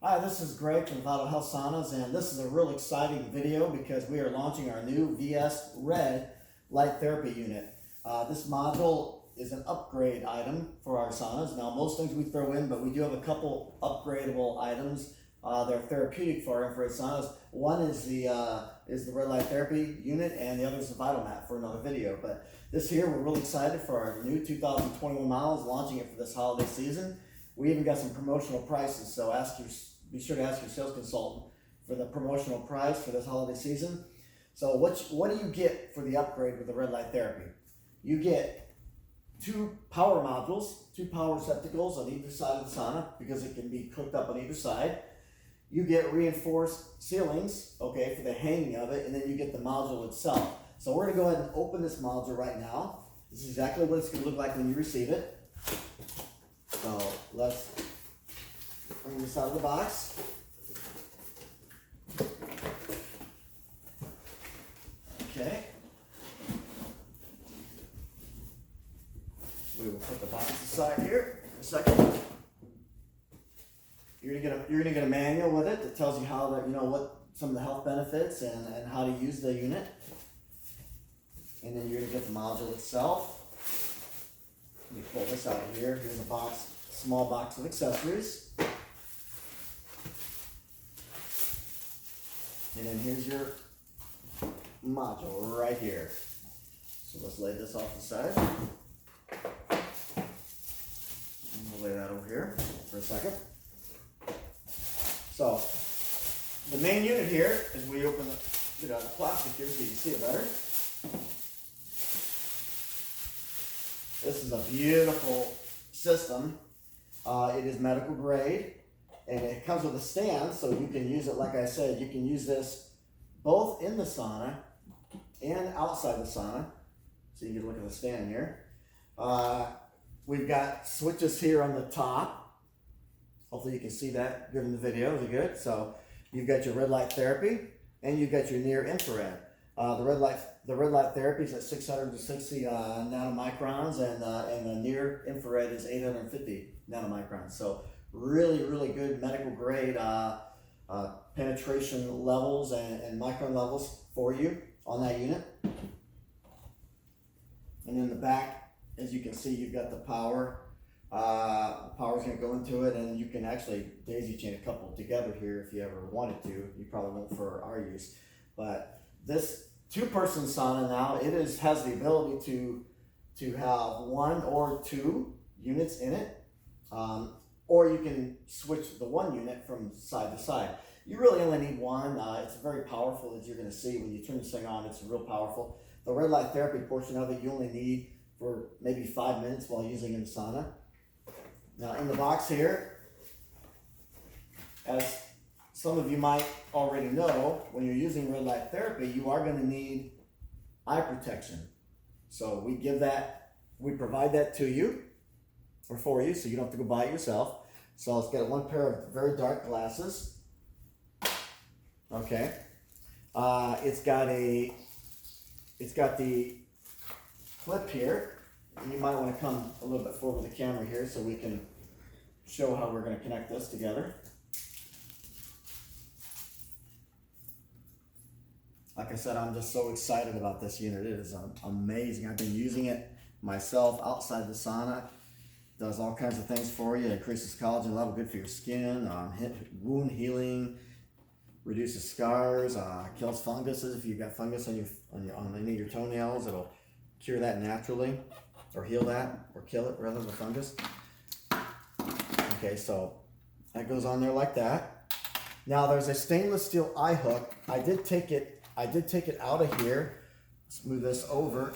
Hi, this is Greg from Vital Health Saunas, and this is a real exciting video because we are launching our new VS Red Light Therapy Unit. This module is an upgrade item for our saunas. Now, most things we throw in, but we do have a couple upgradable items. They're therapeutic for our infrared saunas. One is the Red Light Therapy Unit, and the other is the Vital Mat for another video. But this here, we're really excited for our new 2021 models, launching it for this holiday season. We even got some promotional prices, so be sure to ask your sales consultant for the promotional price for this holiday season. So what do you get for the upgrade with the Red Light Therapy? You get 2 power modules, 2 power receptacles on either side of the sauna because it can be hooked up on either side. You get reinforced ceilings, okay, for the hanging of it, and then you get the module itself. So we're gonna go ahead and open this module right now. This is exactly what it's gonna look like when you receive it. So let's bring this out of the box. Okay. We will put the box aside here for a second. You're gonna get a manual with it that tells you how to, what some of the health benefits and how to use the unit. And then you're gonna get the module itself. Let me pull this out of here. Here's a box, small box of accessories. And then here's your module right here. So let's lay this off the side. And we'll lay that over here for a second. So the main unit here, as we open it out of the plastic here so you can see it better. This is a beautiful system. It is medical grade, and it comes with a stand, so you can use it, like I said, you can use this both in the sauna and outside the sauna. So you can look at the stand here. We've got switches here on the top. Hopefully you can see that good in the video. Is it good? So you've got your red light therapy, and you've got your near infrared. The red light therapy is at 660 nanomicrons, and the near infrared is 850 nanomicrons. So really, really good medical grade penetration levels and micron levels for you on that unit. And in the back, as you can see, you've got the power. The power's going to go into it, and you can actually daisy chain a couple together here if you ever wanted to. You probably won't for our use, but this 2-person sauna now, has the ability to have 1 or 2 units in it, or you can switch the 1 unit from side to side. You really only need 1. It's very powerful, as you're going to see when you turn this thing on. It's real powerful. The red light therapy portion of it you only need for maybe 5 minutes while using in the sauna. Now in the box here, as some of you might already know, when you're using red light therapy, you are going to need eye protection. So we provide that to you, or for you, so you don't have to go buy it yourself. So it's got 1 pair of very dark glasses. Okay. It's got the clip here, and you might want to come a little bit forward with the camera here so we can show how we're going to connect this together. Like I said, I'm just so excited about this unit. It is amazing. I've been using it myself outside the sauna. It does all kinds of things for you. It increases collagen level, good for your skin, wound healing, reduces scars, kills funguses. If you've got fungus on any of your toenails, it'll cure that naturally, or heal that, or kill it rather than the fungus. Okay, so that goes on there like that. Now there's a stainless steel eye hook. I did take it out of here. Let's move this over.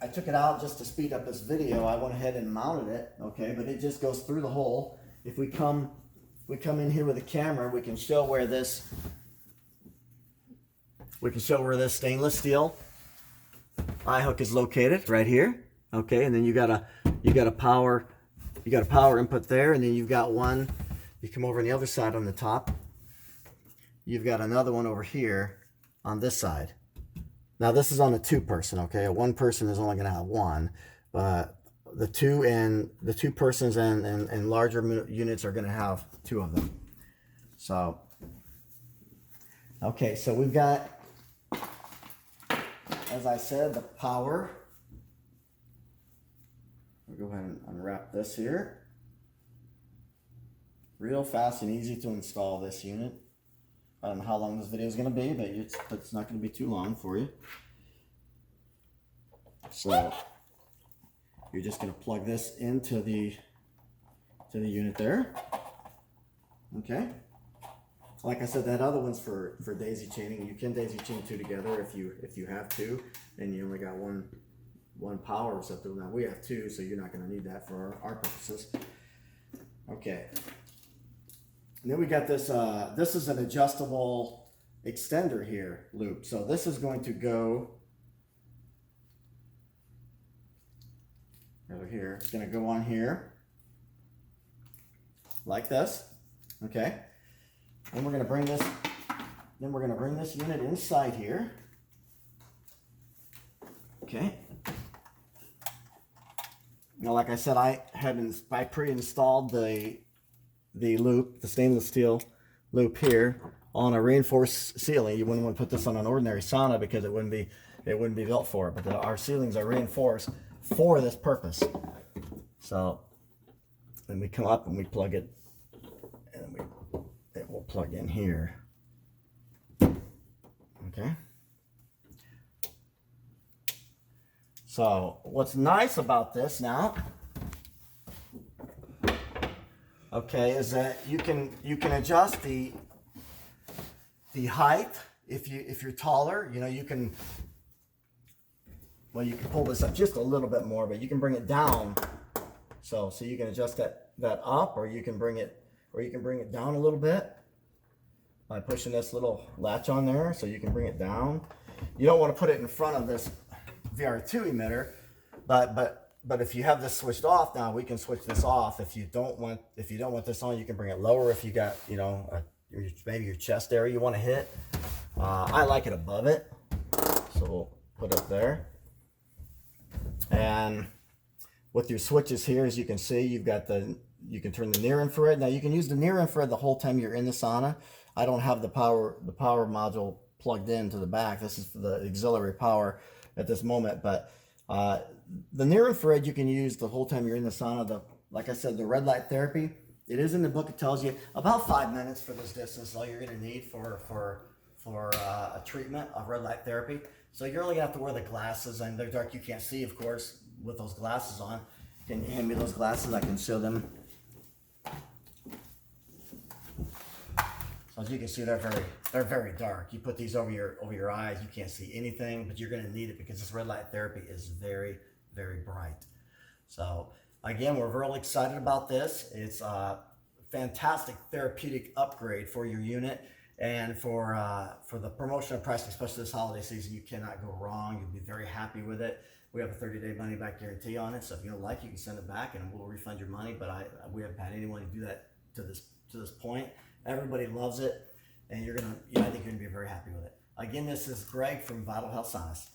I took it out just to speed up this video. I went ahead and mounted it, okay, but it just goes through the hole. If we come in here with a camera, we can show where this stainless steel eye hook is located right here. Okay, and then you got a power input there, and then you've got one. You come over on the other side on the top. You've got another one over here on this side. Now this is on a 2-person, okay? A 1-person is only gonna have 1, but the two persons and larger units are gonna have 2 of them. So, okay, so we've got, as I said, the power. We'll go ahead and unwrap this here. Real fast and easy to install this unit. I don't know how long this video is going to be, but it's not going to be too long for you. So you're just going to plug this into the unit there. Okay. Like I said, that other one's for daisy chaining. You can daisy chain two together if you have to, and you only got one power receptacle. Now we have two, so you're not going to need that for our purposes. Okay. And then we got this. This is an adjustable extender here loop. So this is going to go over here. It's going to go on here like this. Okay. Then we're going to bring this. Then we're going to bring this unit inside here. Okay. Now, like I said, I pre-installed the loop, the stainless steel loop here on a reinforced ceiling. You wouldn't want to put this on an ordinary sauna because it wouldn't be built for it. But our ceilings are reinforced for this purpose. So then we come up and we plug it, and it will plug in here. Okay. So what's nice about this now, okay, is that you can adjust the height if you're taller. You know, you can pull this up just a little bit more, but you can bring it down. So you can adjust that up, or you can bring it down a little bit by pushing this little latch on there. So you can bring it down. You don't want to put it in front of this VR2 emitter, but if you have this switched off now, we can switch this off. If you don't want this on, you can bring it lower. If you got, you know, maybe your chest area you want to hit. I like it above it, so we'll put it there. And with your switches here, as you can see, you can turn the near infrared. Now you can use the near infrared the whole time you're in the sauna. I don't have the power module plugged into the back. This is for the auxiliary power at this moment, but the near infrared you can use the whole time you're in the sauna. Like I said, the red light therapy, it is in the book. It tells you about 5 minutes for this distance, all you're going to need for a treatment of red light therapy. So you're only going to have to wear the glasses, and they're dark. You can't see, of course, with those glasses on. Can you hand me those glasses? I can show them. So as you can see, they're very dark. You put these over your eyes, you can't see anything, but you're going to need it because this red light therapy is very, very bright. So again, we're really excited about this. It's a fantastic therapeutic upgrade for your unit, and for the promotional price, especially this holiday season, you cannot go wrong. You'll be very happy with it. We have a 30-day money-back guarantee on it, so if you don't like it, you can send it back and we'll refund your money. But we haven't had anyone do that to this point. Everybody loves it, and I think you're gonna be very happy with it. Again, this is Greg from Vital Health Saunas.